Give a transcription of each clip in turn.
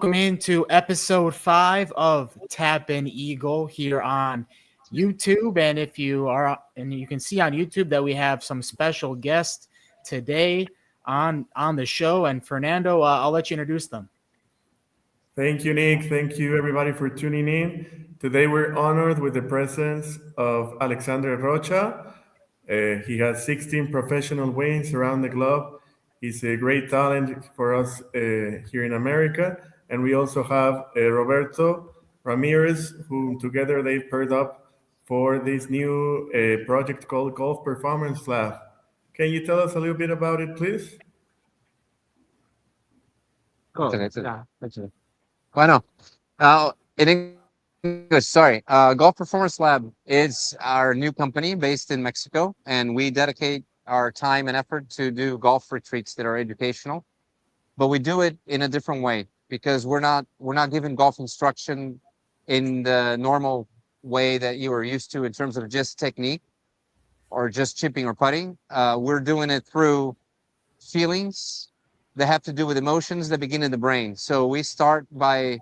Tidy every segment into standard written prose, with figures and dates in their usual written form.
welcome into episode 5 of Tap In Eagle here on YouTube. And you can see on YouTube that we have some special guests today on the show. And Fernando, I'll let you introduce them. Thank you, Nick. Thank you, everybody, for tuning in. Today, we're honored with the presence of Alexandre Rocha. He has 16 professional wins around the globe. He's a great talent for us here in America. And we also have Roberto Ramirez, whom together they've paired up for this new project called Golf Performance Lab. Can you tell us a little bit about it, please? Bueno, in English, sorry. Golf Performance Lab is our new company based in Mexico, and we dedicate our time and effort to do golf retreats that are educational. But we do it in a different way because we're not giving golf instruction in the normal way that you are used to in terms of just technique or just chipping or putting. We're doing it through feelings that have to do with emotions that begin in the brain. So we start by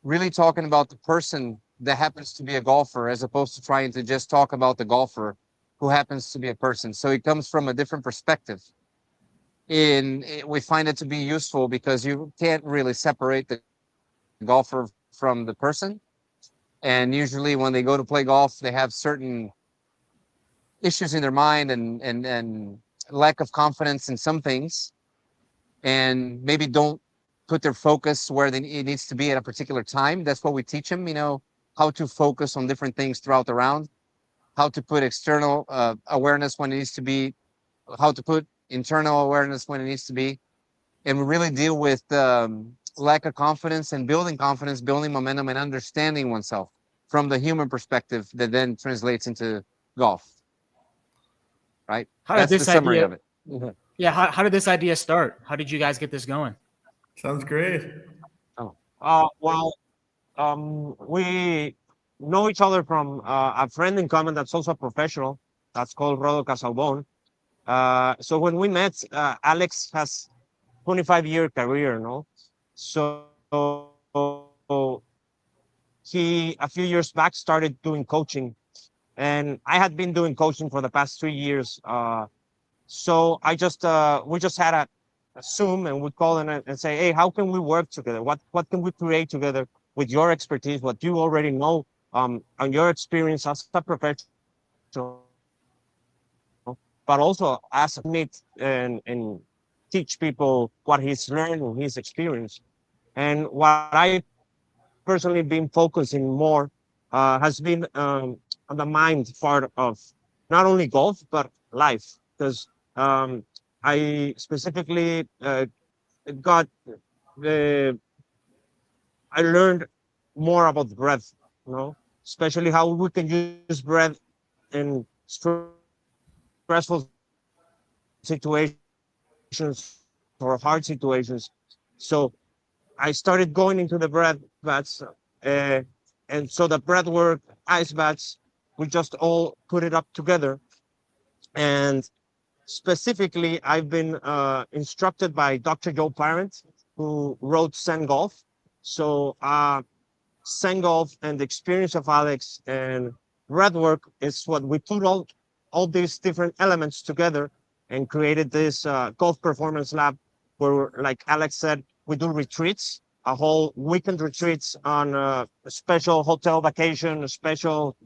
really talking about the person that happens to be a golfer as opposed to trying to just talk about the golfer who happens to be a person. So it comes from a different perspective. We find it to be useful because you can't really separate the golfer from the person. And usually when they go to play golf, they have certain issues in their mind and lack of confidence in some things, and maybe don't put their focus where it needs to be at a particular time. That's what we teach them, how to focus on different things throughout the round, how to put external awareness when it needs to be, how to put internal awareness when it needs to be. And we really deal with lack of confidence and building confidence, building momentum, and understanding oneself from the human perspective that then translates into golf. Right? How did That's the this summary idea? of it. Mhm. Yeah, how did this idea start? How did you guys get this going? Sounds great. Oh, We know each other from a friend in common that's also a professional. That's called Rodo Casalbon. So when we met, Alex has 25-year career, no? So he a few years back started doing coaching, and I had been doing coaching for the past 3 years. So we just had a Zoom, and we call and say, hey, how can we work together? What can we create together with your expertise, what you already know, and your experience as a professional, but also as a meet and teach people what he's learned and his experience. And what I personally been focusing more has been on the mind part of not only golf but life, because I specifically got the I learned more about breath, especially how we can use breath in stressful situations or hard situations. So I started going into the breath baths, and so the breath work, ice baths, we just all put it up together. And specifically, I've been instructed by Dr. Joe Parent, who wrote Zen Golf. So Zen Golf and the experience of Alex and breath work is what we put all these different elements together and created this golf performance lab where, like Alex said, we do retreats, a whole weekend retreats on a special hotel vacation, special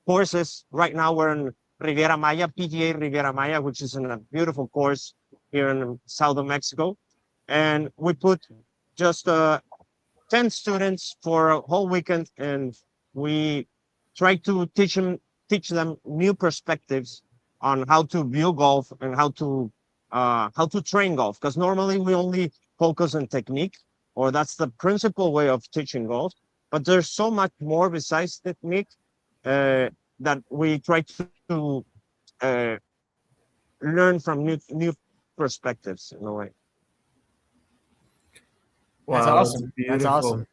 courses. Right now we're in Riviera Maya, PGA Riviera Maya, which is in a beautiful course here in south of Mexico. And we put just 10 students for a whole weekend, and we try to teach them new perspectives on how to view golf and how to train golf. Because normally we only focus on technique, or that's the principal way of teaching golf. But there's so much more besides technique that we try to uh, learn from new perspectives in a way. That's Wow, that's awesome. That's beautiful. awesome.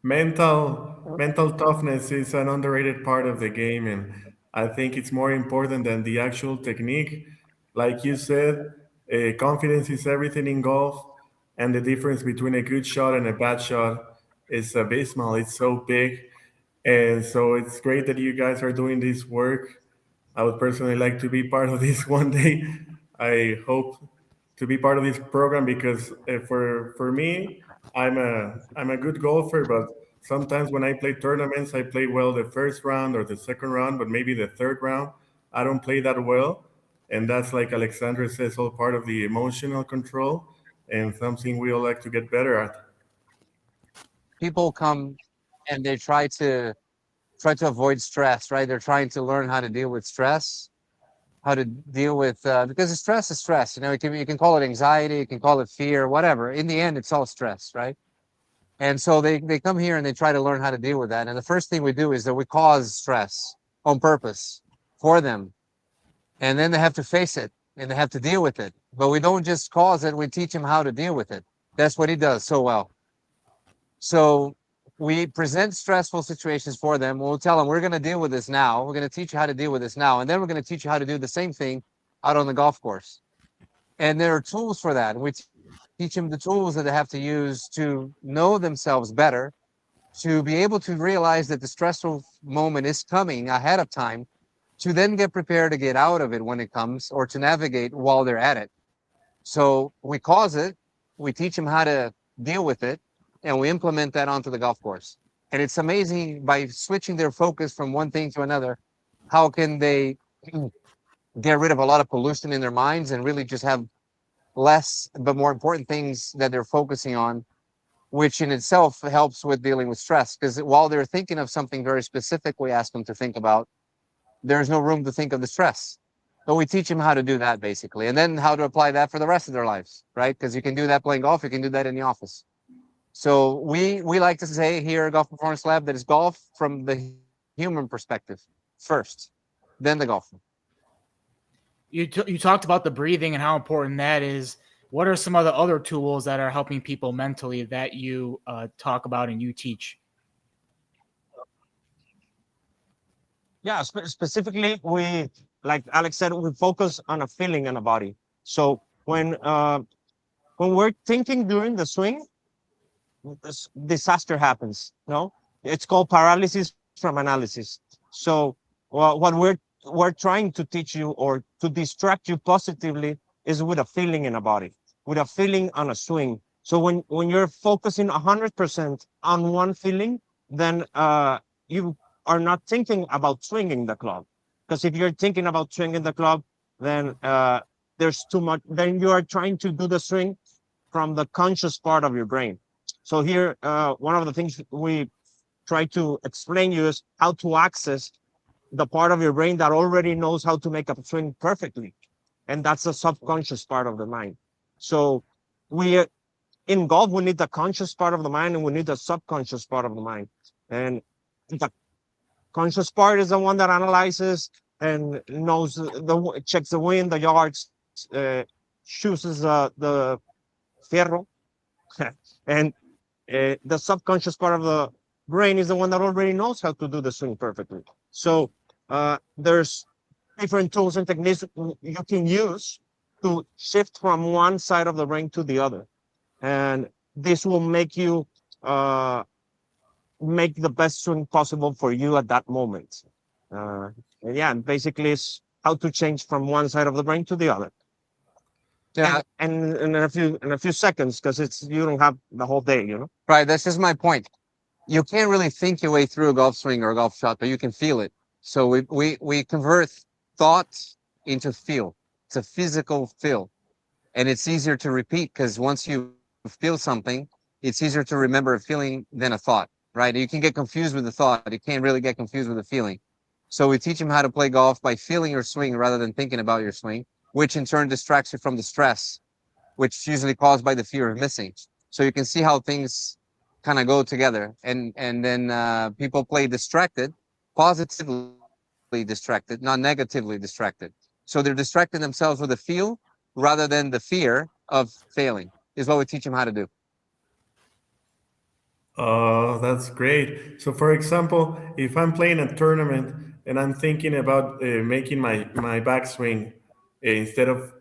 Mental toughness is an underrated part of the game, and I think it's more important than the actual technique. Like you said, confidence is everything in golf, and the difference between a good shot and a bad shot is abysmal. It's so big. And so it's great that you guys are doing this work. I would personally like to be part of this one day. I hope to be part of this program because for me, I'm a good golfer, but sometimes when I play tournaments, I play well the first round or the second round, but maybe the third round, I don't play that well, and that's like Alexandre says, all part of the emotional control and something we all like to get better at. People come and they try to avoid stress, right? They're trying to learn how to deal with stress, how to deal with because stress is stress. You can call it anxiety, you can call it fear, whatever. In the end, it's all stress, right? And so they come here and they try to learn how to deal with that. And the first thing we do is that we cause stress on purpose for them, and then they have to face it and they have to deal with it. But we don't just cause it; we teach them how to deal with it. That's what he does so well. So we present stressful situations for them. We'll tell them we're going to deal with this now. We're going to teach you how to deal with this now, and then we're going to teach you how to do the same thing out on the golf course. And there are tools for that. We teach them the tools that they have to use to know themselves better, to be able to realize that the stressful moment is coming ahead of time, to then get prepared to get out of it when it comes or to navigate while they're at it. So we cause it, we teach them how to deal with it, and we implement that onto the golf course. And it's amazing by switching their focus from one thing to another, how can they get rid of a lot of pollution in their minds and really just have less but more important things that they're focusing on, which in itself helps with dealing with stress. Because while they're thinking of something very specific we ask them to think about, there's no room to think of the stress. So we teach them how to do that basically, and then how to apply that for the rest of their lives, right? Because you can do that playing golf, you can do that in the office. So we like to say here at Golf Performance Lab that it's golf from the human perspective first, then the golf. You talked about the breathing and how important that is. What are some of the other tools that are helping people mentally that you talk about and you teach? Yeah, specifically, like Alex said, we focus on a feeling in a body. So when we're thinking during the swing, this disaster happens. No, it's called paralysis from analysis. So what we're trying to teach you or to distract you positively is with a feeling in a body, with a feeling on a swing. So when you're focusing 100% on one feeling, then you are not thinking about swinging the club. Because if you're thinking about swinging the club, then there's too much. Then you are trying to do the swing from the conscious part of your brain. So here, one of the things we try to explain you is how to access the part of your brain that already knows how to make a swing perfectly, and that's the subconscious part of the mind. So we in golf we need the conscious part of the mind and we need the subconscious part of the mind. And the conscious part is the one that analyzes and knows checks the wind, the yards, chooses the fierro, and the subconscious part of the brain is the one that already knows how to do the swing perfectly. So there's different tools and techniques you can use to shift from one side of the brain to the other, and this will make you make the best swing possible for you at that moment. And yeah, basically it's how to change from one side of the brain to the other. Yeah, And in a few seconds, because it's you don't have the whole day, you know. right. That's just my point. You can't really think your way through a golf swing or a golf shot, but you can feel it. So we convert thought into feel. It's a physical feel, and it's easier to repeat because once you feel something, it's easier to remember a feeling than a thought, right? You can get confused with the thought, you can't really get confused with the feeling. So we teach them how to play golf by feeling your swing rather than thinking about your swing, which in turn distracts you from the stress, which is usually caused by the fear of missing. So you can see how things kind of go together, and then people play distracted, positively distracted, not negatively distracted. So they're distracting themselves with a feel rather than the fear of failing. Is what we teach them how to do. Oh, that's great. So, for example, if I'm playing a tournament and I'm thinking about making my backswing instead of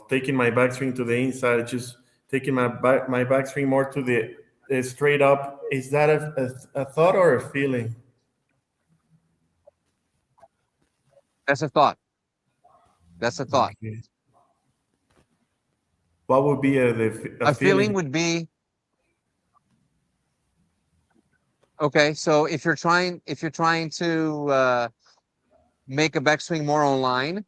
taking my backswing to the inside, just taking my backswing more to the straight up. Is that a thought or a feeling? That's a thought. That's a thought. Okay. What would be a A feeling feeling? would be, okay, so if you're trying to make a backswing more online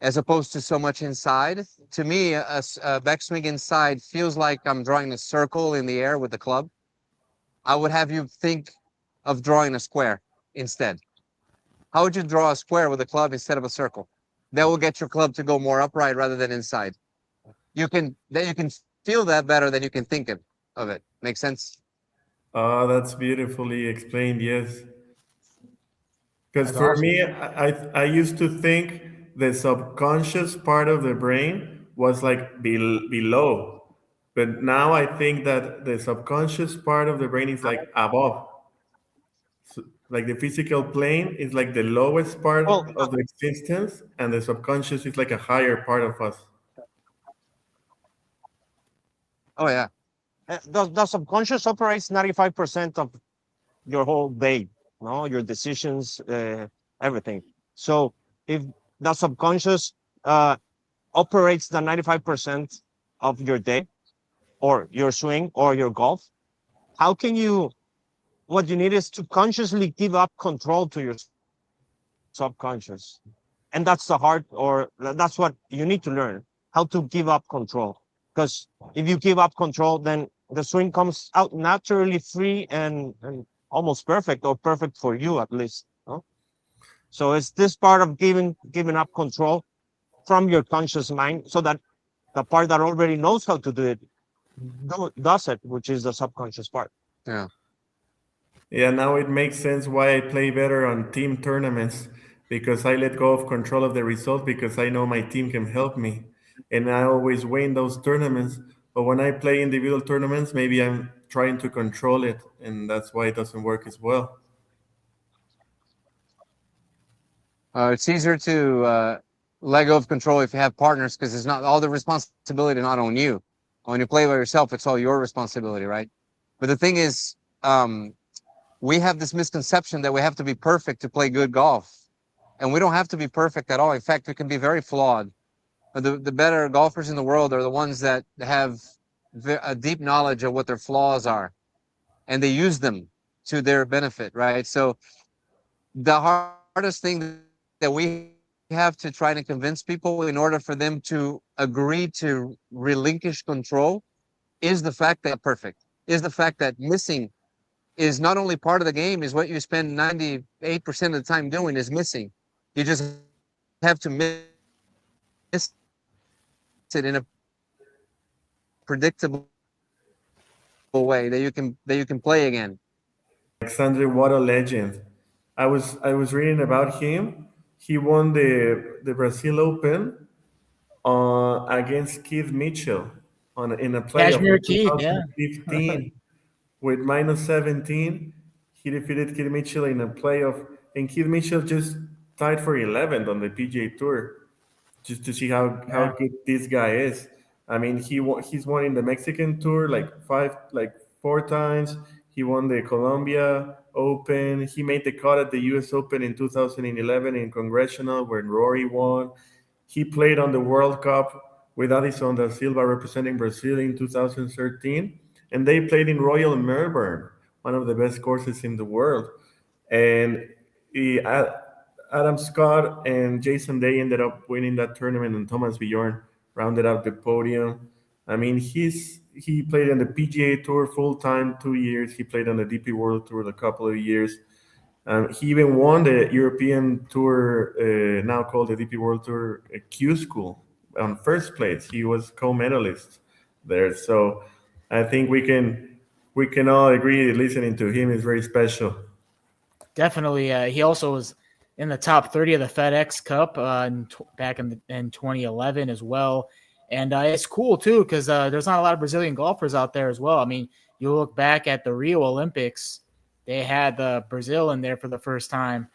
as opposed to so much inside, to me, a backswing inside feels like I'm drawing a circle in the air with the club. I would have you think of drawing a square instead. How would you draw a square with a club instead of a circle? That will get your club to go more upright rather than inside. You can feel that better than you can think of it. Make sense? Oh, that's beautifully explained. Yes. Because That's for awesome. me, I used to think the subconscious part of the brain was like below, but now I think that the subconscious part of the brain is like above. So, like the physical plane is like the lowest part Well, of the existence, and the subconscious is like a higher part of us. Oh yeah. the subconscious operates 95% of your whole day, no, your decisions, everything. So if the subconscious uh, operates the 95% of your day or your swing or your golf, how can you? What you need is to consciously give up control to your subconscious, and that's the hard, or that's what you need to learn, how to give up control. Because if you give up control, then the swing comes out naturally free and almost perfect, or perfect for you at least, no? So it's this part of giving up control from your conscious mind, so that the part that already knows how to do it does it, which is the subconscious part. Yeah. Yeah, now it makes sense why I play better on team tournaments because I let go of control of the result because I know my team can help me. And I always win those tournaments. But when I play individual tournaments, maybe I'm trying to control it, and that's why it doesn't work as well. It's easier to let go of control if you have partners because it's not all the responsibility not on you. When you play by yourself, it's all your responsibility, right? But the thing is, we have this misconception that we have to be perfect to play good golf, and we don't have to be perfect at all. In fact, we can be very flawed. But the better golfers in the world are the ones that have a deep knowledge of what their flaws are, and they use them to their benefit, right? So the hardest thing that we have to try to convince people in order for them to agree to relinquish control is the fact that perfect, is the fact that missing is not only part of the game, is what you spend 98% of the time doing is missing. You just have to miss it in a predictable way that you can play again. Alexandre, what a legend! I was reading about him. He won the Brazil Open against Keith Mitchell in a playoff Cashmere in Keith, yeah. 2015 with minus 17. He defeated Keith Mitchell in a playoff, and Keith Mitchell just tied for 11th on the PGA Tour, just to see how Yeah. good this guy is. I mean, he's won in the Mexican Tour like four times. He won the Colombia Open. He made the cut at the U.S. Open in 2011 in Congressional, where Rory won. He played on the World Cup with Addison da Silva representing Brazil in 2013, and they played in Royal Melbourne, one of the best courses in the world. And Adam Scott and Jason Day ended up winning that tournament, and Thomas Bjorn rounded out the podium. I mean, he played on the PGA Tour full time 2 years. He played on the DP World Tour a couple of years. He even won the European Tour, now called the DP World Tour Q School, on first place. He was co-medalist there. So I think we can all agree that listening to him is very special. Definitely. He also was in the top 30 of the FedEx Cup back in 2011 as well. And it's cool, too, because there's not a lot of Brazilian golfers out there as well. I mean, you look back at the Rio Olympics, they had Brazil in there for the first time.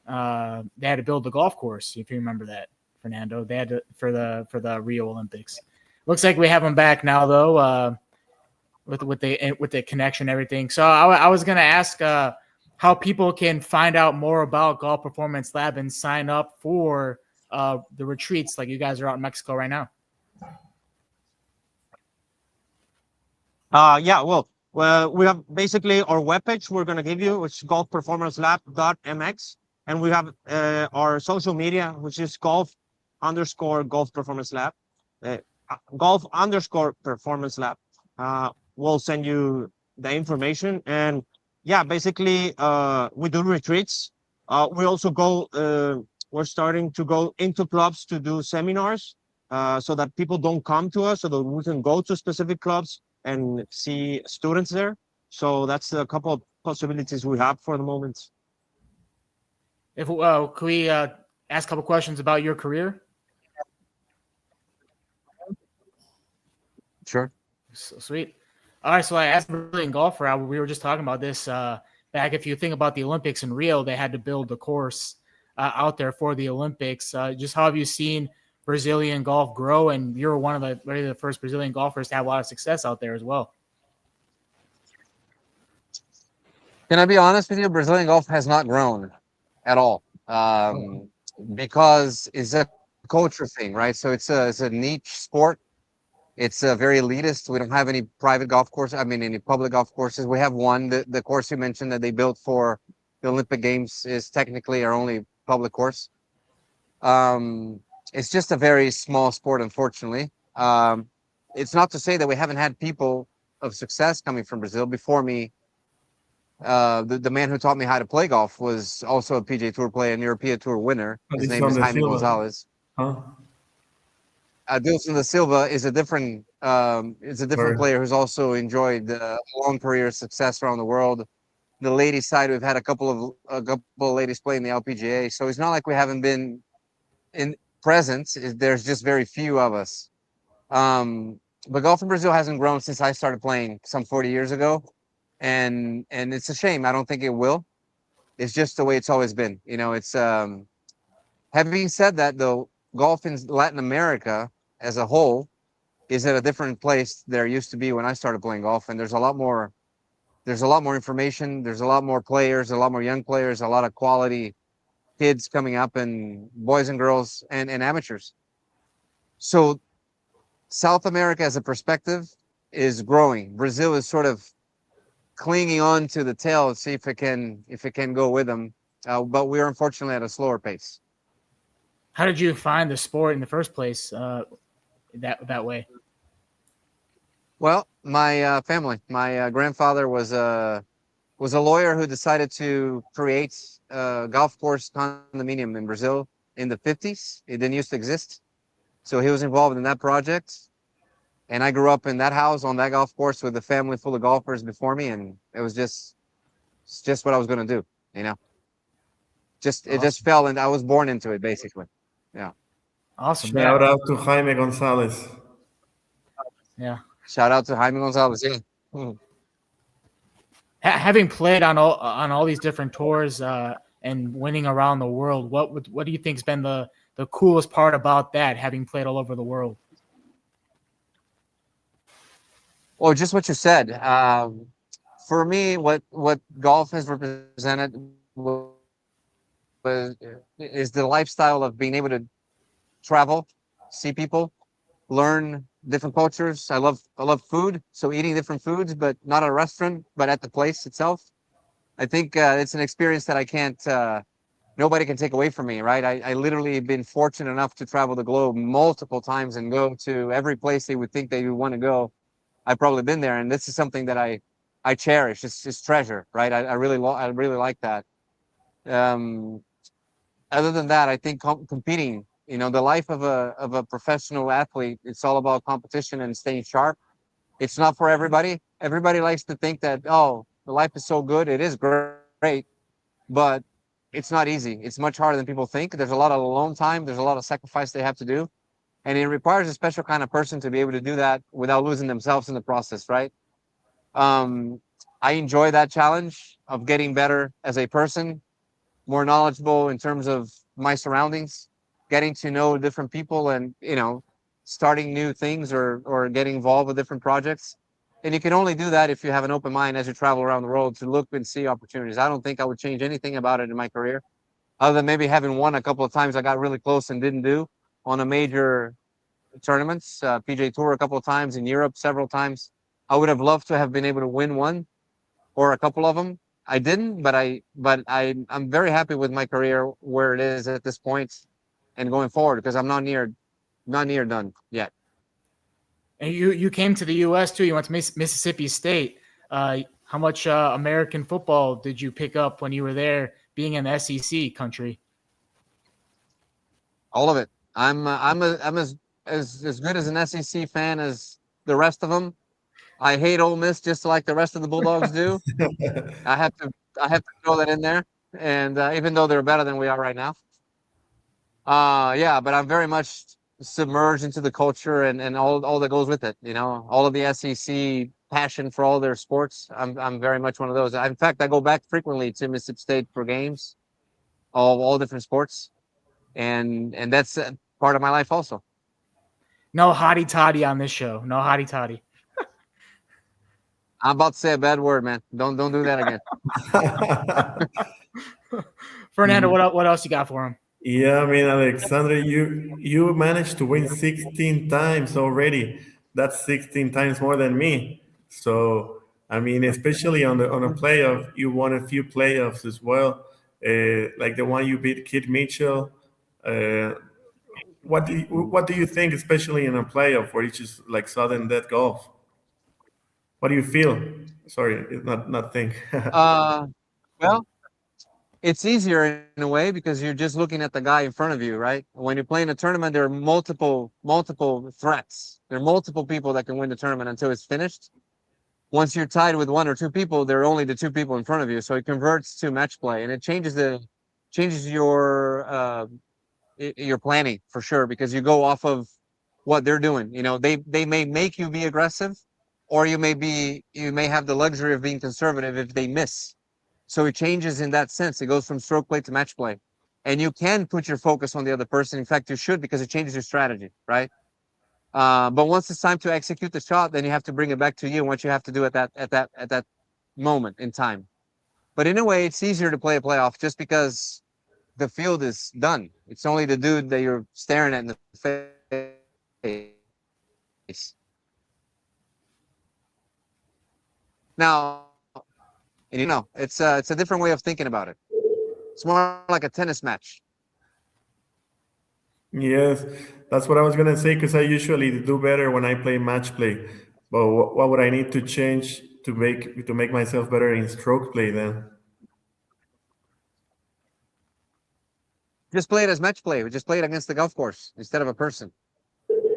They had to build the golf course, if you remember that, Fernando. They had to for the Rio Olympics, Looks like we have him back now, though, with the connection and everything. So I was gonna ask how people can find out more about Golf Performance Lab and sign up for the retreats, like you guys are out in Mexico right now. Yeah, well, we have basically our webpage we're going to give you, which is golfperformancelab.mx. And we have our social media, which is golf performance lab, golf performance lab. We'll send you the information. And yeah, basically, we do retreats. We also we're starting to go into clubs to do seminars so that people don't come to us, so that we can go to specific clubs and see students there. So that's a couple of possibilities we have for the moment. If could we ask a couple questions about your career? Sure. So, sweet. All right, so I asked a Brazilian golfer. We were just talking about this back. If you think about the Olympics in Rio, they had to build the course out there for the Olympics. Just how have you seen Brazilian golf grow? And you're one of the first Brazilian golfers to have a lot of success out there as well. Can I be honest with you? Brazilian golf has not grown at all because it's a culture thing, right? So it's a niche sport. It's very elitist. We don't have any private golf courses. I mean, any public golf courses. We have one. The course you mentioned that they built for the Olympic Games is technically our only public course. It's just a very small sport, unfortunately. It's not to say that we haven't had people of success coming from Brazil before me. The man who taught me how to play golf was also a PGA Tour player and European Tour winner. His name is Jaime Gonzalez. Huh? Adilson da Silva is a different player who's also enjoyed a long career of success around the world. The ladies side, we've had a couple of ladies playing the LPGA, so it's not like we haven't been in presence. There's just very few of us. But golf in Brazil hasn't grown since I started playing some 40 years ago, and it's a shame. I don't think it will. It's just the way it's always been. You know, it's having said that, though, golf in Latin America as a whole is at a different place there used to be when I started playing golf, and there's a lot more information, there's a lot more players, a lot more young players, a lot of quality kids coming up, and boys and girls and amateurs. So South America as a perspective is growing. Brazil is sort of clinging on to the tail, see if it can go with them, but we're unfortunately at a slower pace. How did you find the sport in the first place that way? Well, my family. My grandfather was a lawyer who decided to create a golf course condominium in Brazil in the 50s. It didn't used to exist. So he was involved in that project. And I grew up in that house on that golf course with a family full of golfers before me. And it's just what I was going to do, you know. It just fell, and I was born into it, basically. Yeah. Awesome. Shout out to Jaime Gonzalez. Yeah. Shout out to Jaime Gonzalez. Yeah. Having played on all these different tours and winning around the world, what do you think's been the coolest part about that? Having played all over the world. Well, just what you said. For me, what golf has represented is the lifestyle of being able to travel, see people, learn different cultures. I love food, so eating different foods, but not at a restaurant, but at the place itself. I think it's an experience that I can't, nobody can take away from me, right? I literally been fortunate enough to travel the globe multiple times and go to every place they would think they would want to go. I've probably been there, and this is something that I cherish. It's treasure, right? I really like that. Other than that, I think competing, you know, the life of a professional athlete, it's all about competition and staying sharp. It's not for everybody. Everybody likes to think that, oh, the life is so good. It is great, but it's not easy. It's much harder than people think. There's a lot of alone time. There's a lot of sacrifice they have to do. And it requires a special kind of person to be able to do that without losing themselves in the process, right? I enjoy that challenge of getting better as a person, more knowledgeable in terms of my surroundings, getting to know different people, and, you know, starting new things or getting involved with different projects. And you can only do that if you have an open mind as you travel around the world to look and see opportunities. I don't think I would change anything about it in my career, other than maybe having won a couple of times I got really close and didn't do on a major tournaments, PJ Tour a couple of times, in Europe several times. I would have loved to have been able to win one or a couple of them. I didn't, but I'm very happy with my career where it is at this point and going forward, because I'm not near done yet. And you came to the U.S. too. You went to Mississippi State. How much American football did you pick up when you were there, being in the SEC country? All of it. I'm as good as an SEC fan as the rest of them. I hate Ole Miss just like the rest of the Bulldogs do. I have to throw that in there, and even though they're better than we are right now. Yeah, but I'm very much submerged into the culture and all that goes with it. You know, all of the SEC passion for all their sports. I'm very much one of those. In fact, I go back frequently to Mississippi State for games, all different sports, and that's part of my life also. No hottie toddy on this show. No hottie toddy. I'm about to say a bad word, man. Don't do that again. Fernando, what else you got for him? Yeah, I mean, Alexandre, you managed to win 16 times already. That's 16 times more than me. So, I mean, especially on a playoff, you won a few playoffs as well, like the one you beat Kid Mitchell. Uh, what do you think, especially in a playoff where it's just like sudden death golf? What do you feel? Sorry, it's not think. Well, it's easier in a way because you're just looking at the guy in front of you, right? When you're playing a tournament, there are multiple threats. There are multiple people that can win the tournament until it's finished. Once you're tied with one or two people, there are only the two people in front of you. So it converts to match play, and it changes your planning for sure, because you go off of what they're doing. You know, they may make you be aggressive, or you may have the luxury of being conservative if they miss. So it changes in that sense. It goes from stroke play to match play, and you can put your focus on the other person. In fact, you should, because it changes your strategy, right? But once it's time to execute the shot, then you have to bring it back to you and what you have to do at that moment in time. But in a way, it's easier to play a playoff just because the field is done. It's only the dude that you're staring at in the face. Now, and it's a different way of thinking about it. It's more like a tennis match. Yes, that's what I was gonna say because I usually do better when I play match play. But what would I need to change to make myself better in stroke play then? Just play it as match play. We just play it against the golf course instead of a person.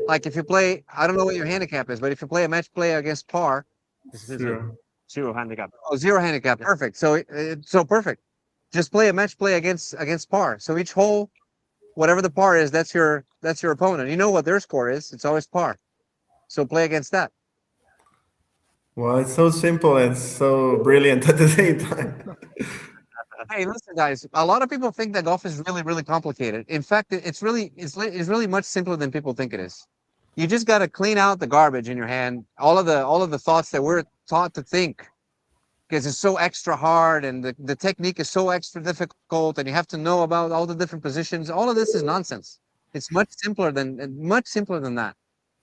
Like if you play, I don't know what your handicap is, but if you play a match play against par, this is Zero. Zero handicap. oh, zero handicap, perfect. So perfect. Just play a match play against par. So each hole, whatever the par is, that's your opponent. You know what their score is. It's always par. So play against that. Well, it's so simple and so brilliant at the same time. Hey, listen, guys. A lot of people think that golf is really, really complicated. In fact, it's really much simpler than people think it is. You just got to clean out the garbage in your hand. All of the thoughts that we're taught to think, because it's so extra hard and the technique is so extra difficult, and you have to know about all the different positions. All of this is nonsense. It's much simpler than that.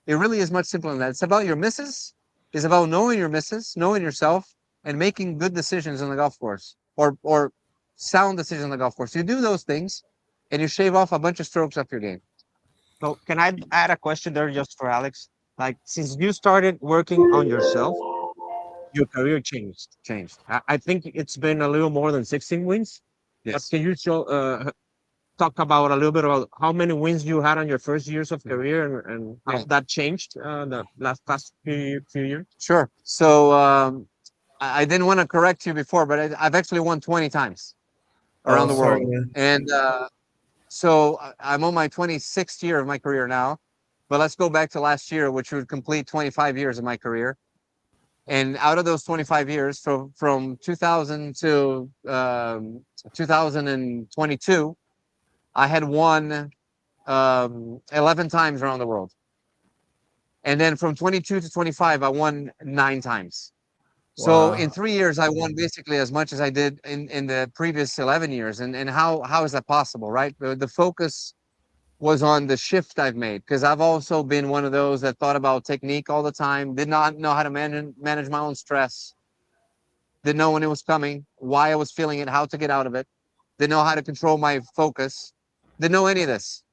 It really is much simpler than that. It's about your misses. It's about knowing your misses, knowing yourself, and making good decisions on the golf course, or sound decisions on the golf course. You do those things, and you shave off a bunch of strokes off your game. So can I add a question there just for Alex? Like, since you started working on yourself, your career changed. I think it's been a little more than 16 wins. But Yes. can you talk about a little bit about how many wins you had on your first years of career and how Yeah. that changed the past few years? Sure. So I didn't want to correct you before, but I've actually won 20 times around the Sorry, world, man. and so I'm on my 26th year of my career now. But let's go back to last year, which would complete 25 years of my career. And out of those 25 years, from 2000 to 2022, I had won 11 times around the world. And then from 22 to 25, I won 9 times. So Wow. in 3 years, I won basically as much as I did in the previous 11 years. And how is that possible, right? The focus was on the shift I've made, because I've also been one of those that thought about technique all the time, did not know how to manage my own stress, didn't know when it was coming, why I was feeling it, how to get out of it, didn't know how to control my focus, didn't know any of this.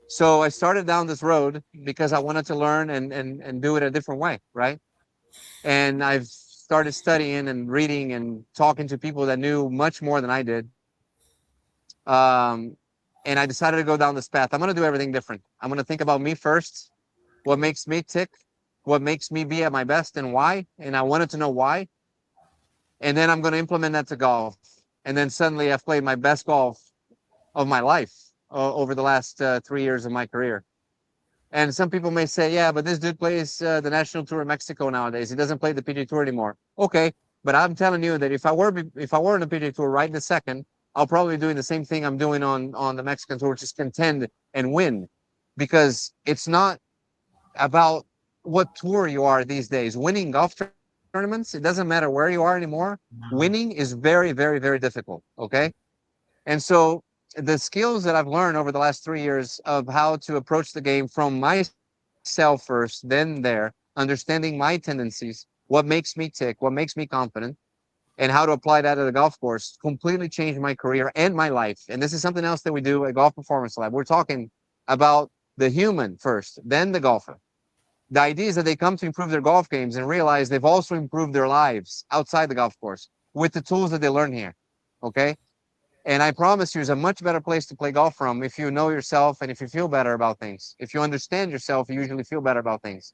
So I started down this road because I wanted to learn and do it a different way, right? And I've started studying and reading and talking to people that knew much more than I did. Um, and I decided to go down this path. I'm going to do everything different. I'm going to think about me first, what makes me tick, what makes me be at my best, and why. And I wanted to know why. And then I'm going to implement that to golf. And then suddenly I've played my best golf of my life over the last 3 years of my career. And some people may say, yeah, but this dude plays the National Tour of Mexico nowadays. He doesn't play the PGA Tour anymore. Okay, but I'm telling you that if I were in the PGA Tour right this second, I'll probably be doing the same thing I'm doing on the Mexican Tour, which is contend and win, because it's not about what tour you are these days. Winning golf tournaments, it doesn't matter where you are anymore. Winning is very, very, very difficult. Okay, and so the skills that I've learned over the last 3 years of how to approach the game from myself first, then understanding my tendencies, what makes me tick, what makes me confident, and how to apply that at the golf course completely changed my career and my life. And this is something else that we do at Golf Performance Lab. We're talking about the human first, then the golfer. The idea is that they come to improve their golf games and realize they've also improved their lives outside the golf course with the tools that they learn here. Okay. And I promise you, it's a much better place to play golf from if you know yourself and if you feel better about things. If you understand yourself, you usually feel better about things.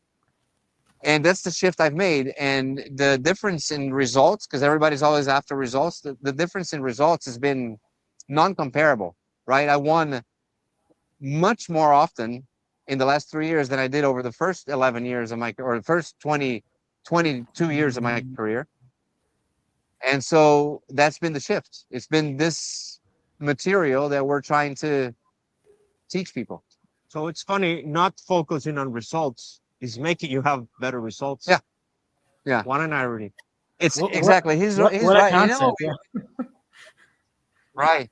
And that's the shift I've made. And the difference in results, because everybody's always after results, the difference in results has been non-comparable, right? I won much more often in the last 3 years than I did over the first 11 years of my, or the first 22 years of my career. And so that's been the shift. It's been this material that we're trying to teach people. So it's funny, not focusing on results is making you have better results. Yeah. Yeah. What an irony. It's What- exactly. He's what a right. concept, Right.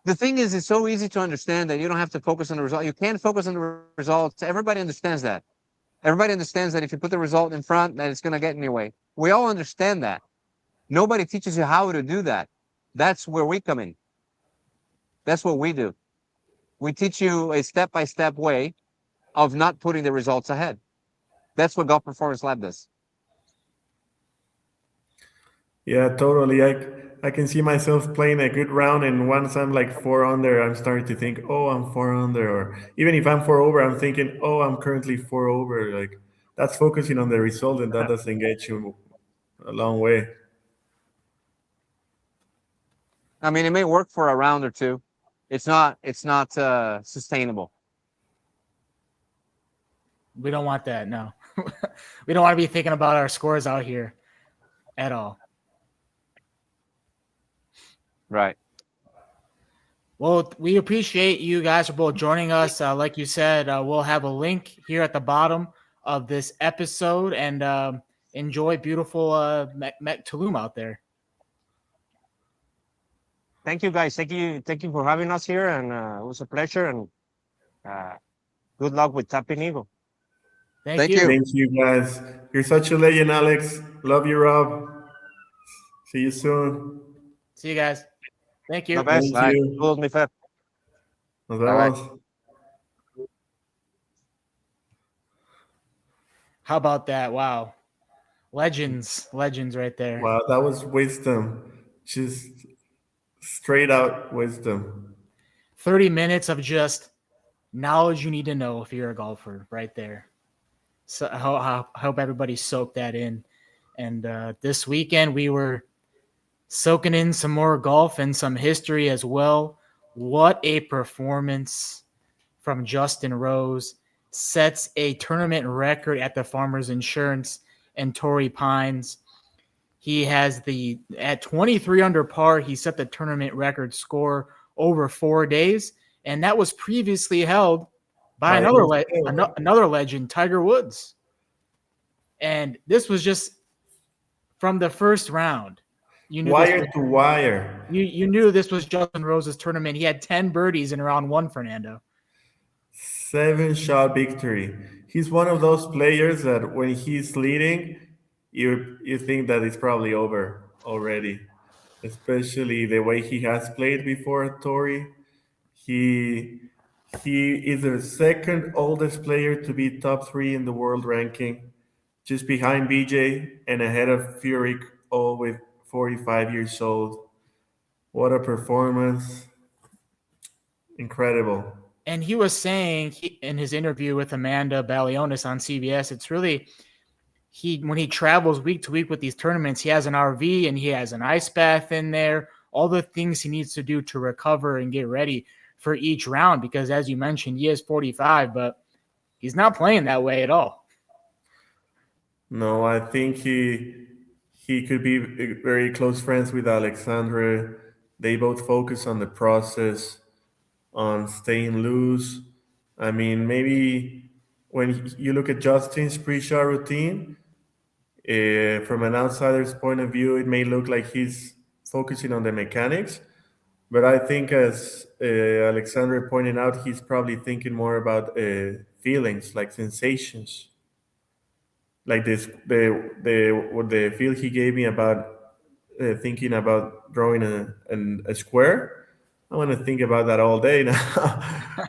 The thing is, it's so easy to understand that you don't have to focus on the result. You can focus on the results. Everybody understands that. Everybody understands that if you put the result in front, that it's going to get in your way. We all understand that. Nobody teaches you how to do that. That's where we come in. That's what we do. We teach you a step-by-step way of not putting the results ahead. That's what Golf Performance Lab does. Yeah, totally. I can see myself playing a good round, and once I'm like 4 under, I'm starting to think, oh, I'm 4 under, or even if I'm 4 over, I'm thinking, oh, I'm currently 4 over. Like that's focusing on the result, and that doesn't get you a long way. I mean, it may work for a round or two. It's not sustainable. We don't want that. No, we don't want to be thinking about our scores out here at all. Right. Well, we appreciate you guys for both joining us. Like you said, we'll have a link here at the bottom of this episode, and enjoy beautiful Tulum out there. Thank you, guys. Thank you for having us here, and it was a pleasure. And good luck with Tapping Eagle. Thank you. you. Thank you, guys. You're such a legend, Alex. Love you, Rob. See you soon. See you guys. Thank you. The best. Thank you. Todos, mi Fer. Nos right. vemos. How about that? Wow. Legends right there. Wow, that was wisdom. Just straight out wisdom. 30 minutes of just knowledge you need to know if you're a golfer right there. So I hope everybody soaked that in. And this weekend we were soaking in some more golf and some history as well. What a performance from Justin Rose. Sets a tournament record at the Farmers Insurance and Torrey Pines. He has at 23 under par, he set the tournament record score over 4 days, and that was previously held by by LSL. another legend, Tiger Woods. And this was just from the first round. You knew this Wire was to wire. you knew this was Justin Rose's tournament. He had 10 birdies in round one, Fernando. 7 shot victory. He's one of those players that when he's leading, you think that it's probably over already. Especially the way he has played before Tory. He he is the second oldest player to be top three in the world ranking, just behind BJ and ahead of Furyk, all with 45 years old. What a performance! Incredible. And he was saying in his interview with Amanda Balionis on CBS, it's really he when he travels week to week with these tournaments, he has an RV and he has an ice bath in there, all the things he needs to do to recover and get ready for each round. Because as you mentioned, he is 45, but he's not playing that way at all. No, I think he could be very close friends with Alexandre. They both focus on the process, on staying loose. I mean, maybe when you look at Justin's pre-shot routine, from an outsider's point of view, it may look like he's focusing on the mechanics, but I think, as Alexandre pointed out, he's probably thinking more about feelings, like sensations, like this the feel he gave me about thinking about drawing a square. I want to think about that all day now.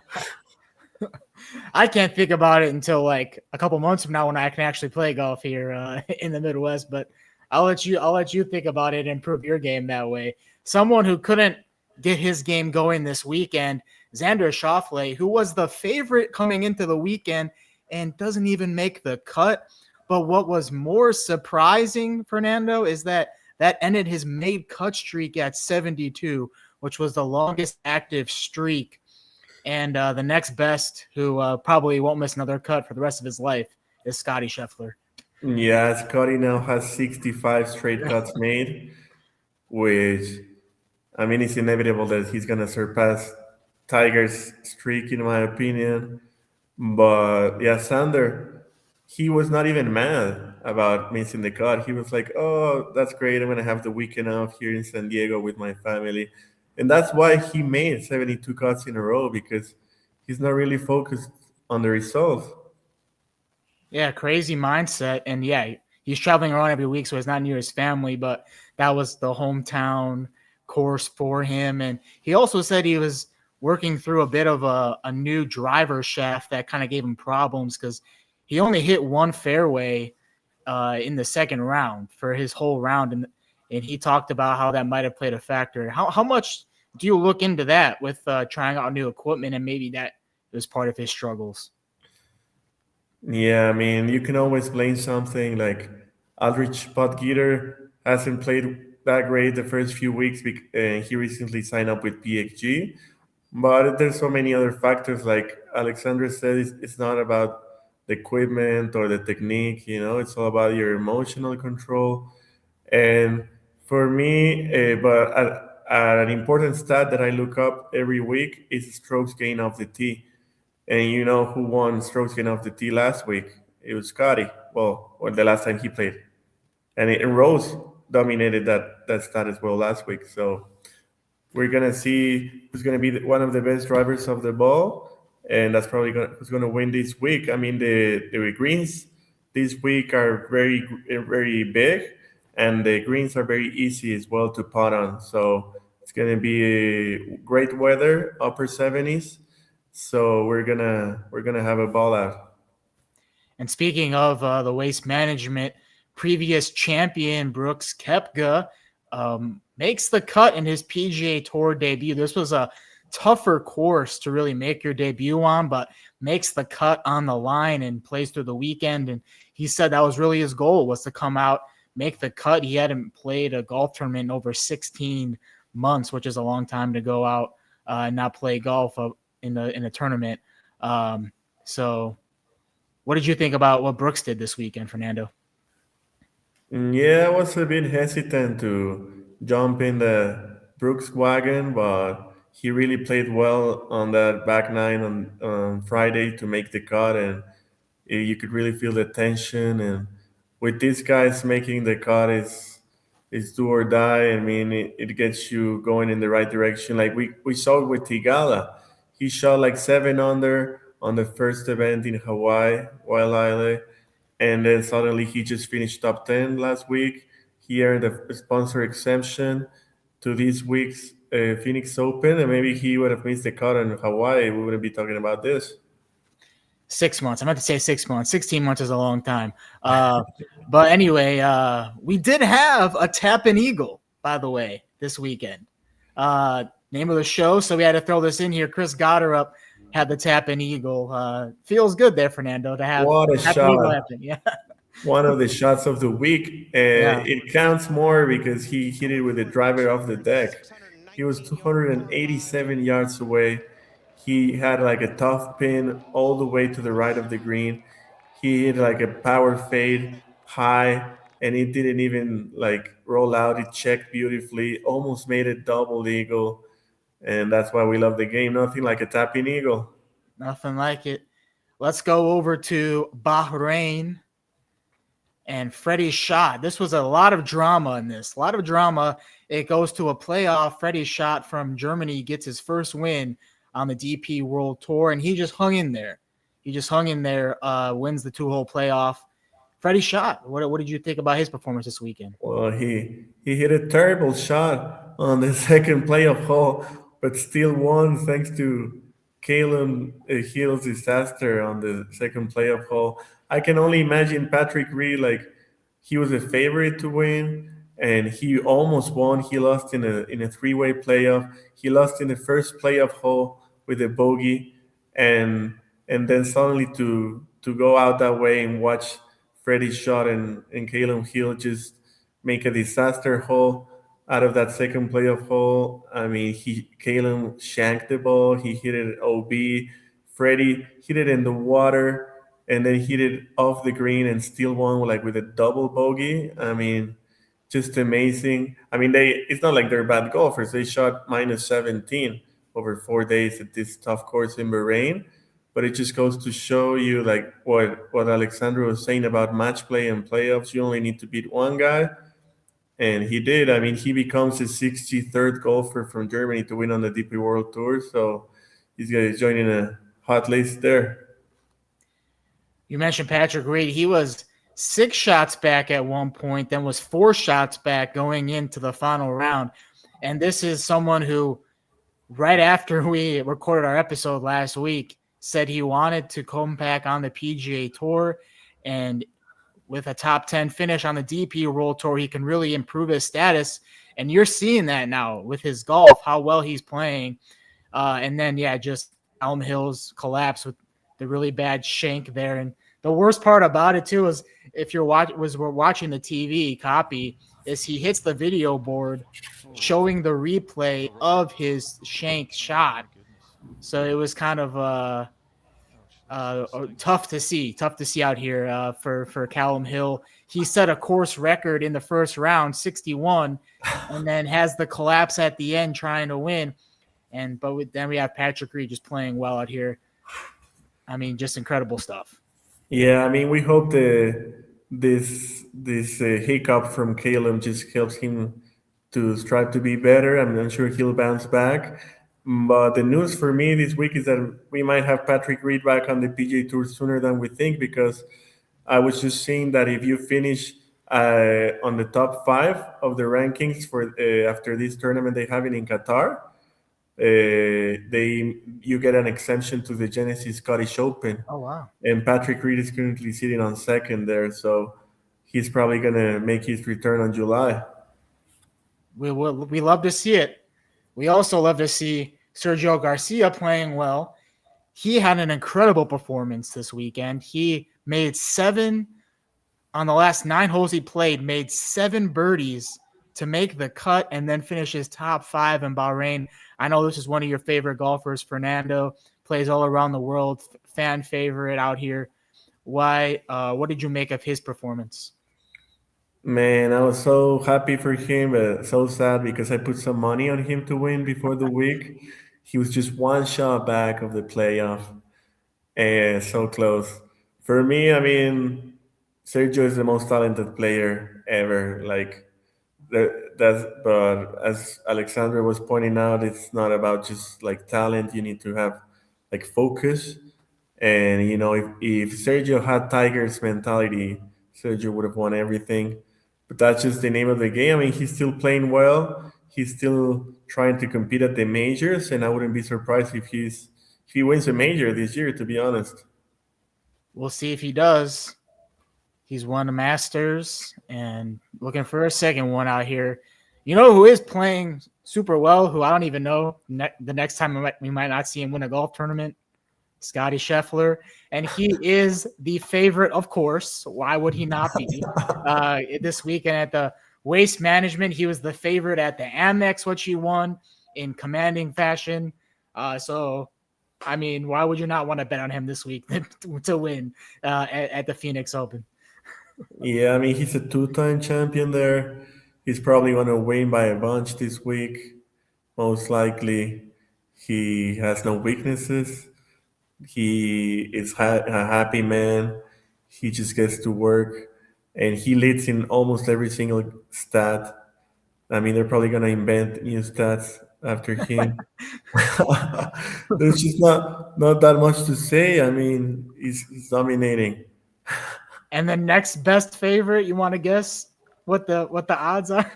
I can't think about it until like a couple months from now when I can actually play golf here in the Midwest. But I'll let you think about it and improve your game that way. Someone who couldn't get his game going this weekend, Xander Schauffele, who was the favorite coming into the weekend and doesn't even make the cut. But what was more surprising, Fernando, is that ended his made cut streak at 72, which was the longest active streak. And the next best, who probably won't miss another cut for the rest of his life, is Scottie Scheffler. Yeah, Scotty now has 65 straight cuts made, which, I mean, it's inevitable that he's gonna surpass Tiger's streak, in my opinion. But yeah, Sander, he was not even mad about missing the cut. He was like, "Oh, that's great. I'm gonna have the weekend off here in San Diego with my family," and that's why he made 72 cuts in a row, because he's not really focused on the results. Yeah, crazy mindset. And yeah, he's traveling around every week, so he's not near his family, but that was the hometown course for him. And he also said he was working through a bit of a new driver shaft that kind of gave him problems because he only hit one fairway in the second round for his whole round. And he talked about how that might have played a factor. How much do you look into that with trying out new equipment, and maybe that was part of his struggles? Yeah, I mean, you can always blame something like Aldrich Potgieter hasn't played that great the first few weeks, and he recently signed up with PXG. But there's so many other factors, like Alexandra said, it's not about the equipment or the technique, it's all about your emotional control. And for me, an important stat that I look up every week is strokes gain off the tee. And you know who won strokes gain off the tee last week? It was Scottie. Well, the last time he played. And Rose dominated that stat as well last week. So we're gonna see who's gonna be one of the best drivers of the ball, and that's probably who's gonna win this week. I mean, the greens this week are very big, and the greens are very easy as well to putt on. So it's gonna be great weather, upper 70s. So we're gonna have a ball out. And speaking of the waste management, previous champion Brooks Koepka makes the cut in his PGA Tour debut. This was a tougher course to really make your debut on, but makes the cut on the line and plays through the weekend. And he said that was really his goal, was to come out, make the cut. He hadn't played a golf tournament in over 16 months, which is a long time to go out and not play golf in a tournament. So what did you think about what Brooks did this weekend, Fernando? Yeah, I was a bit hesitant to jump in the Brooks wagon, but he really played well on that back nine on Friday to make the cut, and you could really feel the tension. And with these guys making the cut is do or die. I mean, it gets you going in the right direction. Like we saw with Tigala, he shot like 7 under on the first event in Hawaii, Wild Isle, and then suddenly he just finished top 10 last week. He earned a sponsor exemption to this week's Phoenix Open, and maybe he would have missed the cut in Hawaii. We wouldn't be talking about this. 6 months. I'm about to say 6 months. 16 months is a long time. But anyway, we did have a tap-in eagle, by the way, this weekend. Name of the show, so we had to throw this in here. Chris Gotterup had the tap-in eagle. Feels good there, Fernando, to have What a tap-in eagle shot. happen. Yeah. One of the shots of the week. Yeah. It counts more because he hit it with the driver off the deck. He was 287 yards away. He had like a tough pin all the way to the right of the green. He hit like a power fade high, and it didn't even like roll out. It checked beautifully, almost made a double eagle, and that's why we love the game. Nothing like a tapping eagle. Nothing like it. Let's go over to Bahrain and Freddy's shot. This was a lot of drama in this. A lot of drama. It goes to a playoff. Freddy's shot from Germany gets his first win on the DP World Tour, and he just hung in there. Wins the 2-hole playoff. Freddie shot. What did you think about his performance this weekend? Well, he hit a terrible shot on the second playoff hole, but still won thanks to Caleb Hill's disaster on the second playoff hole. I can only imagine Patrick Reed, like he was a favorite to win, and he almost won. He lost in a three-way playoff. He lost in the first playoff hole with a bogey, and then suddenly to go out that way and watch Freddy Schott and Caleb Hill just make a disaster hole out of that second playoff hole. I mean, Caleb shanked the ball. He hit it OB. Freddy hit it in the water and then hit it off the green and still won like with a double bogey. I mean, just amazing. I mean, it's not like they're bad golfers. They shot minus 17 over 4 days at this tough course in Bahrain. But it just goes to show you like what Alexandre was saying about match play and playoffs. You only need to beat one guy. And he did. I mean, he becomes the 63rd golfer from Germany to win on the DP World Tour. So he's joining a hot list there. You mentioned Patrick Reed. He was 6 shots back at one point, then was 4 shots back going into the final round. And this is someone who, right after we recorded our episode last week, said he wanted to come back on the PGA Tour, and with a top 10 finish on the DP World Tour, he can really improve his status. And you're seeing that now with his golf, how well he's playing. And then, just Elm Hill's collapse with the really bad shank there. And the worst part about it too is if we're watching the TV copy, is he hits the video board showing the replay of his shank shot. So it was kind of tough to see out here for Callum Hill. He set a course record in the first round, 61, and then has the collapse at the end trying to win. Then we have Patrick Reed just playing well out here. I mean, just incredible stuff. Yeah, I mean, we hope this hiccup from Caleb just helps him to strive to be better. I'm sure he'll bounce back. But the news for me this week is that we might have Patrick Reed back on the PGA Tour sooner than we think, because I was just seeing that if you finish on the top 5 of the rankings for after this tournament they have it in Qatar, you get an exemption to the Genesis Scottish Open. Oh wow! And Patrick Reed is currently sitting on second there, so he's probably gonna make his return on July. We love to see it. We also love to see Sergio Garcia playing well. He had an incredible performance this weekend. He made 7 on the last 9 holes he played, made 7 birdies to make the cut, and then finishes top 5 in Bahrain. I know this is one of your favorite golfers, Fernando. Plays all around the world, fan favorite out here. Why? What did you make of his performance? Man, I was so happy for him, but so sad because I put some money on him to win before the week. He was just one shot back of the playoff, and so close. For me, I mean, Sergio is the most talented player ever. Like that's, but as Alexandre was pointing out, it's not about just like talent. You need to have like focus. And if Sergio had Tiger's mentality, Sergio would have won everything. But that's just the name of the game. I mean, he's still playing well. He's still trying to compete at the majors, and I wouldn't be surprised if he wins a major this year. To be honest. We'll see if he does. He's won the Masters and looking for a second one out here. You know who is playing super well, who I don't even know the next time we might not see him win a golf tournament? Scottie Scheffler. And he is the favorite, of course. Why would he not be? This weekend at the Waste Management, he was the favorite at the Amex, which he won in commanding fashion. So, I mean, why would you not want to bet on him this week to win at the Phoenix Open? Yeah, I mean, he's a two-time champion there. He's probably going to win by a bunch this week. Most likely, he has no weaknesses. He is a happy man. He just gets to work, and he leads in almost every single stat. I mean, they're probably going to invent new stats after him. There's just not that much to say. I mean, he's dominating. And the next best favorite, you want to guess what the odds are?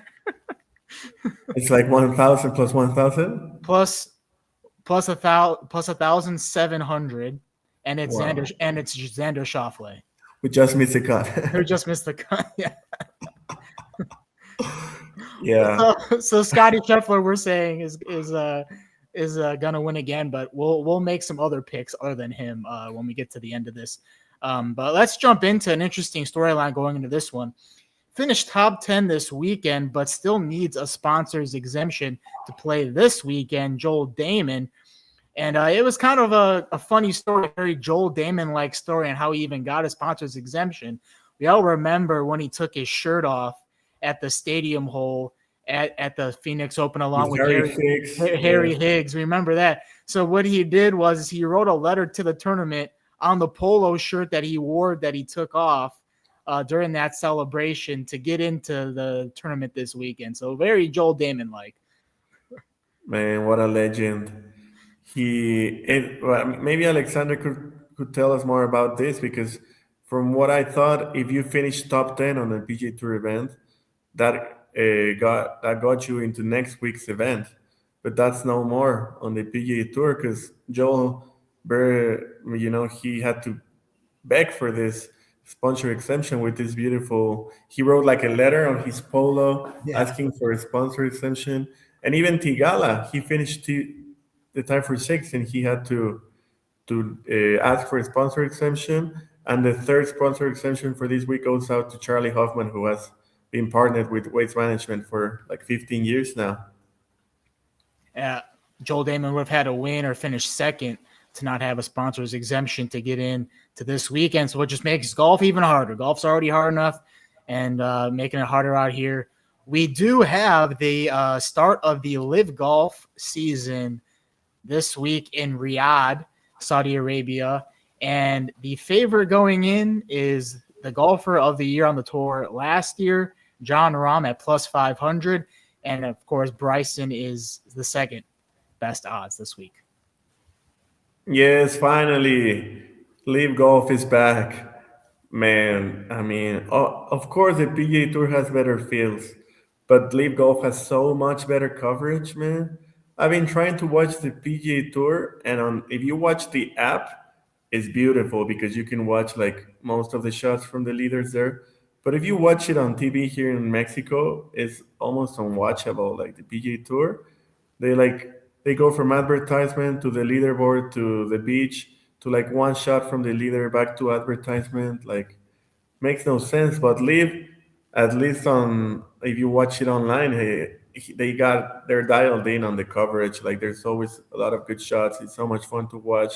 It's like 1,000 plus 1,000. plus 1,700, and it's Wow. Xander Schauffele, We just missed the cut. who just missed the cut. Yeah. Yeah. So Scottie Scheffler, we're saying is gonna win again, but we'll make some other picks other than him when we get to the end of this. But let's jump into an interesting storyline going into this one. Finished top 10 this weekend, but still needs a sponsor's exemption to play this weekend. Joel Damon. And it was kind of a funny story, a very Joel Damon-like story on how he even got a sponsor's exemption. We all remember when he took his shirt off at the stadium hole at the Phoenix Open along with Harry Higgs. Remember that? So what he did was he wrote a letter to the tournament on the polo shirt that he wore that he took off during that celebration to get into the tournament this weekend. So very Joel Damon-like. Man, what a legend. Well, maybe Alexander could tell us more about this because from what I thought, if you finish top 10 on a PGA Tour event, that got you into next week's event. But that's no more on the PGA Tour because Joel he had to beg for this sponsor exemption with this beautiful. He wrote like a letter on his polo asking for a sponsor exemption, and even Tigala, he finished the tie for sixth, and he had to ask for a sponsor exemption. And the third sponsor exemption for this week goes out to Charlie Hoffman, who has been partnered with Waste Management for like 15 years now. Joel Damon would have had to win or finish second to not have a sponsor's exemption to get in to this weekend. So it just makes golf even harder. Golf's already hard enough, and making it harder out here. We do have the start of the LIV Golf season this week in Riyadh, Saudi Arabia. And the favorite going in is the golfer of the year on the tour last year, Jon Rahm at plus 500. And, of course, Bryson is the second best odds this week. Yes, finally, LIV Golf is back. Man, I mean, of course, the PGA Tour has better fields, but LIV Golf has so much better coverage, man. I've been trying to watch the PGA Tour, and if you watch the app, it's beautiful because you can watch like most of the shots from the leaders there. But if you watch it on TV here in Mexico, it's almost unwatchable. Like the PGA Tour, they go from advertisement to the leaderboard to the beach to like one shot from the leader back to advertisement. Like makes no sense. But Live, at least on if you watch it online, hey, they're dialed in on the coverage. Like there's always a lot of good shots. It's so much fun to watch.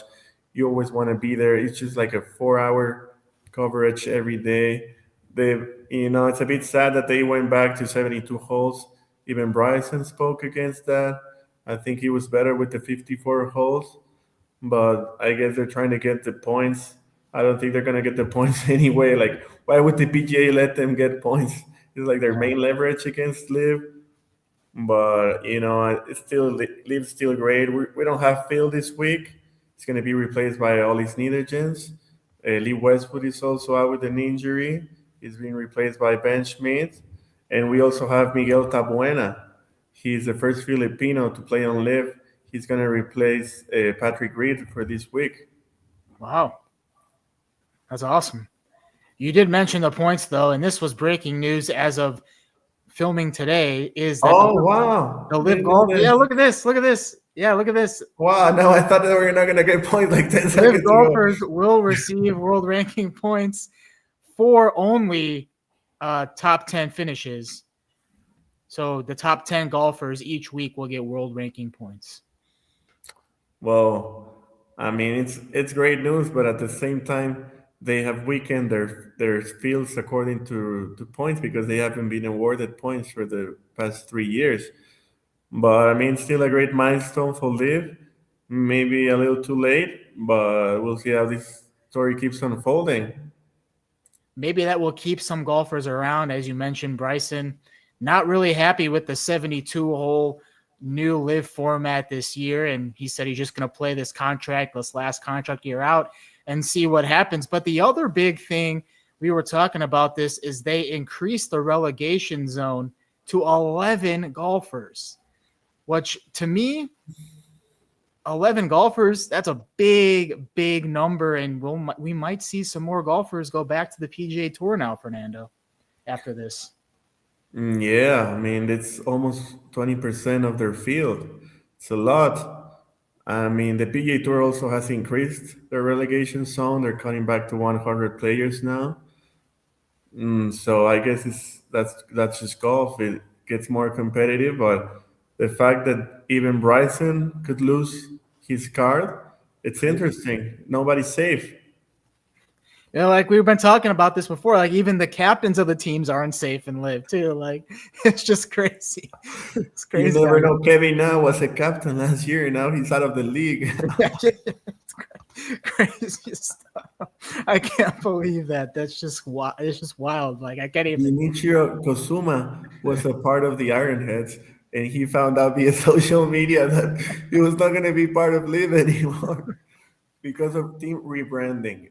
You always want to be there. It's just like a 4 hour coverage every day. It's a bit sad that they went back to 72 holes. Even Bryson spoke against that. I think he was better with the 54 holes, but I guess they're trying to get the points. I don't think they're gonna get the points anyway. Like, why would the PGA let them get points? It's like their main leverage against Live. But it's still Live's still great. We don't have Phil this week. He's gonna be replaced by all his Niedergens. Lee Westwood is also out with an injury. He's being replaced by Ben Schmidt, and we also have Miguel Tabuena. He's the first Filipino to play on Live. He's gonna replace Patrick Reed for this week. Wow. That's awesome. You did mention the points, though, and this was breaking news as of filming today, is that Oh wow! the LIV Didn't know Golf. this. Yeah, look at this. Look at this. Yeah, look at this. Wow! No, I thought that we were not gonna get points like 10 LIV seconds ago. golfers will receive world ranking points for only top 10 finishes. So the top 10 golfers each week will get world ranking points. Well, I mean, it's great news, but at the same time, they have weakened their fields according to points because they haven't been awarded points for the past 3 years. But I mean, still a great milestone for Liv. Maybe a little too late, but we'll see how this story keeps unfolding. Maybe that will keep some golfers around. As you mentioned, Bryson, not really happy with the 72 hole new LIV format this year. And he said he's just going to play this last contract year out and see what happens. But the other big thing we were talking about this is they increased the relegation zone to 11 golfers, which to me, 11 golfers, that's a big, big number. And we might see some more golfers go back to the PGA Tour now, Fernando, after this. Yeah, I mean, it's almost 20% of their field. It's a lot. I mean, the PGA Tour also has increased their relegation zone. They're cutting back to 100 players now. So I guess that's just golf. It gets more competitive, but the fact that even Bryson could lose his card, it's interesting. Nobody's safe. Like we've been talking about this before, like even the captains of the teams aren't safe and live too. Like it's just crazy. It's crazy. You never know. Kevin now was a captain last year, and now he's out of the league. It's crazy stuff. I can't believe that. That's just wild. It's just wild. Like I can't even. Michio Kosuma was a part of the Ironheads, and he found out via social media that he was not going to be part of Live anymore because of team rebranding.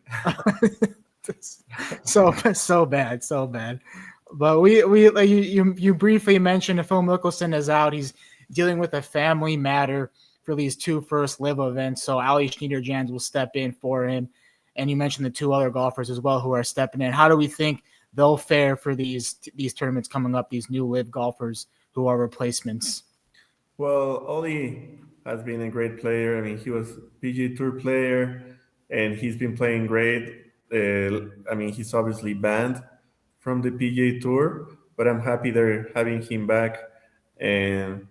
so bad. But you briefly mentioned if Phil Mickelson is out, he's dealing with a family matter for these two first LIV events. So Ali Schneider-Jans will step in for him. And you mentioned the two other golfers as well who are stepping in. How do we think they'll fare for these tournaments coming up, these new LIV golfers who are replacements? Well, Oli has been a great player. I mean, he was PGA Tour player, and he's been playing great. I mean, he's obviously banned from the PGA Tour, but I'm happy they're having him back. And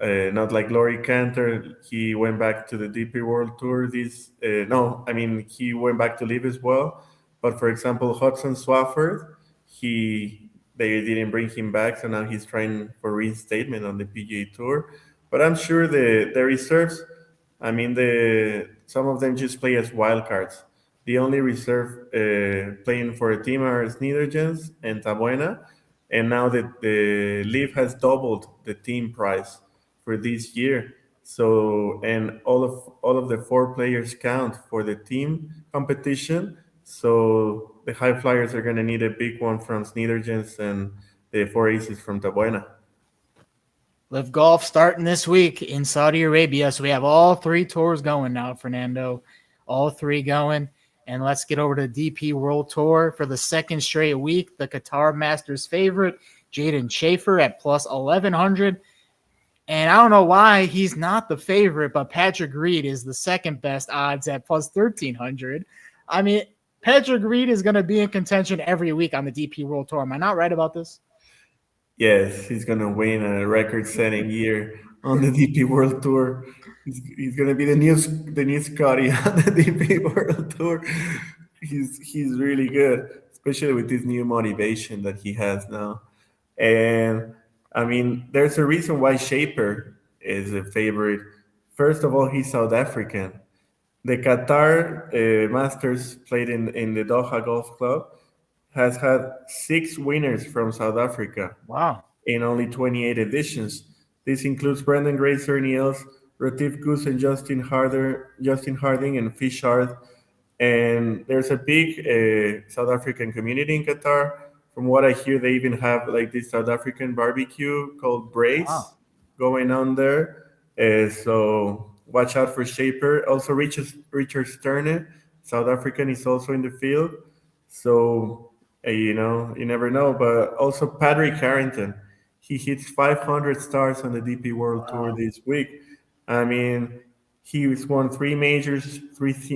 not like Laurie Cantor, he went back to the DP World Tour. He went back to LIV as well. But for example, Hudson Swafford, they didn't bring him back, so now he's trying for reinstatement on the PGA Tour. But I'm sure the reserves, I mean, some of them just play as wildcards. The only reserve playing for a team are Sneedergens and Tabuena, and now that the LIV has doubled the team price for this year. So, and all of the four players count for the team competition. So the high flyers are going to need a big one from Sneedergens and the four aces from Tabuena. LIV Golf starting this week in Saudi Arabia. So we have all three tours going now, Fernando. All three going. And let's get over to DP World Tour for the second straight week. The Qatar Masters favorite, Jaden Schaefer at plus 1,100. And I don't know why he's not the favorite, but Patrick Reed is the second best odds at plus 1,300. I mean, Patrick Reed is going to be in contention every week on the DP World Tour. Am I not right about this? Yes, he's going to win a record-setting year on the DP World Tour. He's going to be the new Scottie on the DP World Tour. He's really good, especially with this new motivation that he has now. And I mean, there's a reason why Schaefer is a favorite. First of all, he's South African. The Qatar Masters played in the Doha Golf Club has had six winners from South Africa Wow. in only 28 editions. This includes Brendan Grace, Ernie Els, Retief Goose, and Justin Harding, and Fishard. And there's a big South African community in Qatar. From what I hear, they even have like this South African barbecue called Wow. Brace going on there. So watch out for Shaper. Also, Richard Sterne, South African, is also in the field. So you never know. But also Patrick Harrington, he hits 500 stars on the DP World Tour Wow. this week. I mean, he's won three majors,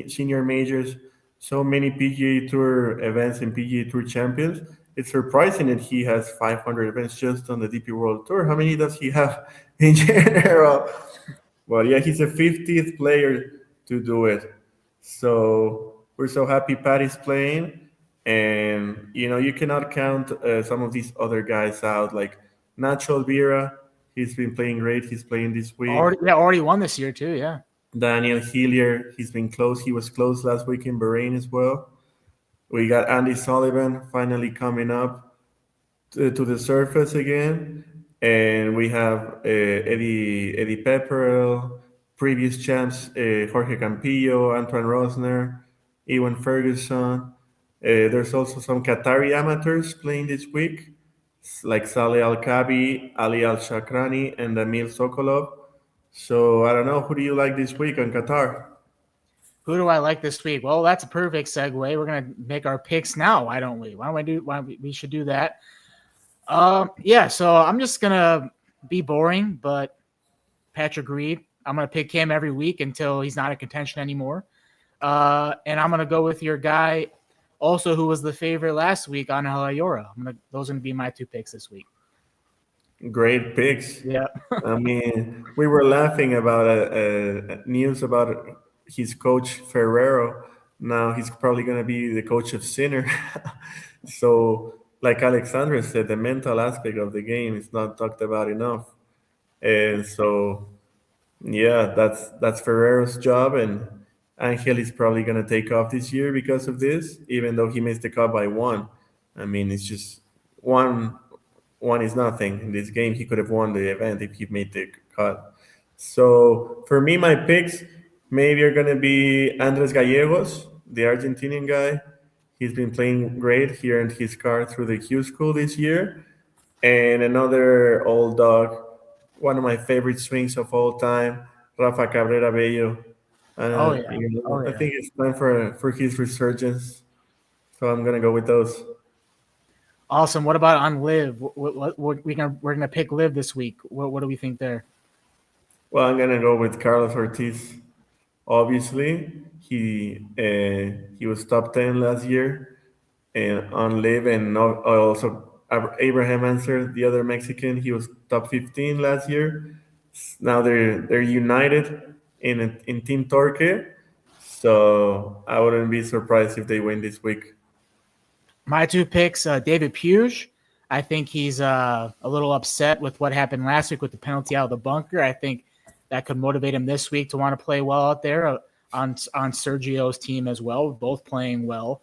senior majors, so many PGA Tour events and PGA Tour champions. It's surprising that he has 500 events just on the DP World Tour. How many does he have in general? Well, yeah, he's the 50th player to do it. So we're so happy Patty's playing. And, you cannot count some of these other guys out, like Nacho Elvira. He's been playing great. He's playing this week. Already won this year too. Yeah. Daniel Hillier, he's been close. He was close last week in Bahrain as well. We got Andy Sullivan finally coming up to the surface again, and we have Eddie Pepperell, previous champs Jorge Campillo, Antoine Rosner, Ewan Ferguson. There's also some Qatari amateurs playing this week, like Saleh Al Kabi, Ali Al Shakrani, and Emil Sokolov. So I don't know, who do you like this week on Qatar? Who do I like this week? Well, that's a perfect segue. We're gonna make our picks now. Why don't we? We should do that. Yeah. So I'm just gonna be boring, but Patrick Reed. I'm gonna pick him every week until he's not in contention anymore. And I'm gonna go with your guy, also who was the favorite last week on Halayora. Those are gonna be my two picks this week. Great picks. Yeah. I mean, we were laughing about news about his coach Ferrero. Now he's probably going to be the coach of Sinner. So, like Alexandre said, the mental aspect of the game is not talked about enough. And so, yeah, that's Ferrero's job, and Angel is probably going to take off this year because of this, even though he missed the cut by one. I mean, it's just one is nothing in this game. He could have won the event if he made the cut. So for me, my picks maybe are gonna be Andres Gallegos, the Argentinian guy. He's been playing great. He earned his card through the Q school this year. And another old dog, one of my favorite swings of all time, Rafa Cabrera Bello. Oh yeah. Oh I yeah. think it's time for his resurgence. So I'm gonna go with those. Awesome. What about on Live? What we're gonna pick Live this week. What do we think there? Well, I'm gonna go with Carlos Ortiz. Obviously, he was top 10 last year and on Live, and also Abraham Anser, the other Mexican, he was top 15 last year. Now they're united in Team Torque, so I wouldn't be surprised if they win this week. My two picks, David Puge. I think he's a little upset with what happened last week with the penalty out of the bunker. I think that could motivate him this week to want to play well out there on Sergio's team as well, both playing well.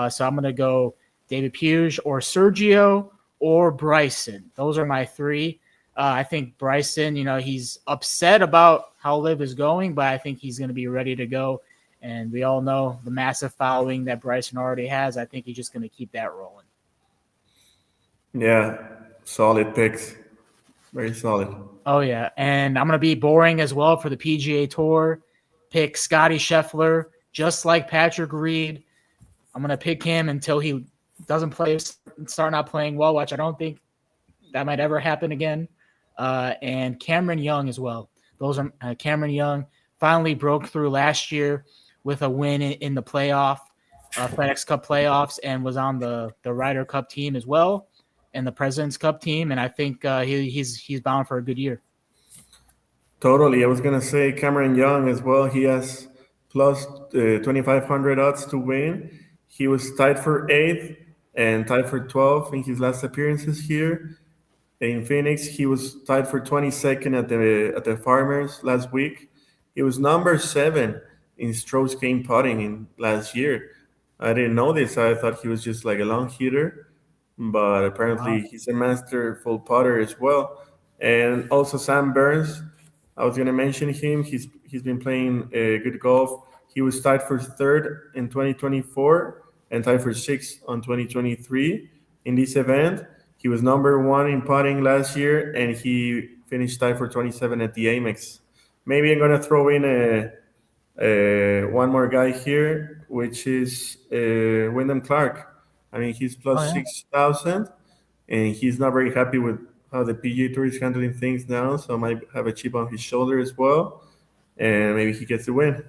So I'm going to go David Puge or Sergio or Bryson. Those are my three. I think Bryson, he's upset about how Liv is going, but I think he's going to be ready to go. And we all know the massive following that Bryson already has. I think he's just going to keep that rolling. Yeah, solid picks. Very solid. Oh, yeah. And I'm going to be boring as well for the PGA Tour. Pick Scottie Scheffler, just like Patrick Reed. I'm going to pick him until he doesn't start not playing well, which I don't think that might ever happen again. And Cameron Young as well. Those are Cameron Young finally broke through last year with a win in the playoff, FedEx Cup playoffs, and was on the Ryder Cup team as well and the President's Cup team. And I think he's bound for a good year. Totally. I was going to say Cameron Young as well. He has plus 2,500 odds to win. He was tied for 8th and tied for 12th in his last appearances here. in Phoenix. He was tied for 22nd at the Farmers last week. He was number 7 in strokes gained putting in last year. I didn't know this. I thought he was just like a long hitter, but apparently Wow. he's a masterful putter as well. And also Sam Burns, I was gonna mention him. He's been playing good golf. He was tied for third in 2024 and tied for sixth on 2023 in this event. He was number 1 in putting last year, and he finished tied for 27 at the Amex. Maybe I'm gonna throw in one more guy here, which is Wyndham Clark. I mean, he's Oh plus yeah. 6,000, and he's not very happy with how the PGA Tour is handling things now. So might have a chip on his shoulder as well, and maybe he gets the win.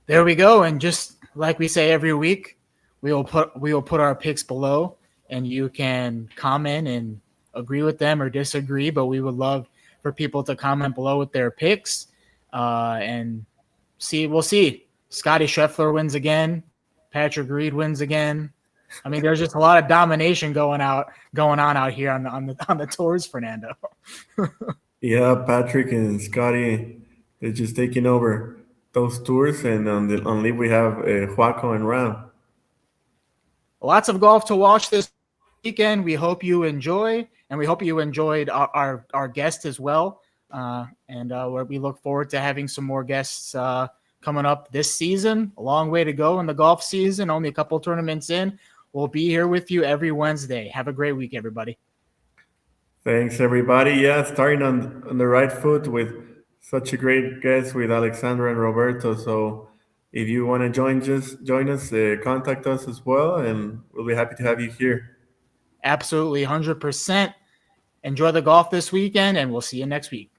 There we go. And just like we say every week, we will put our picks below, and you can comment and agree with them or disagree. But we would love for people to comment below with their picks, and we'll see. Scottie Scheffler wins again. Patrick Reed wins again. I mean, there's just a lot of domination going on out here on the tours, Fernando. Yeah, Patrick and Scottie, they're just taking over those tours, and on LIV we have Joaco and Rahm. Lots of golf to watch this weekend. We hope you enjoy, and we hope you enjoyed our guest as well. We look forward to having some more guests coming up this season. A long way to go in the golf season, only a couple tournaments in. We'll be here with you every Wednesday. Have a great week, everybody. Thanks, everybody. Yeah, starting on the right foot with such a great guest with Alexandre and Roberto. So if you want to join us, contact us as well, and we'll be happy to have you here. Absolutely, 100%. Enjoy the golf this weekend, and we'll see you next week.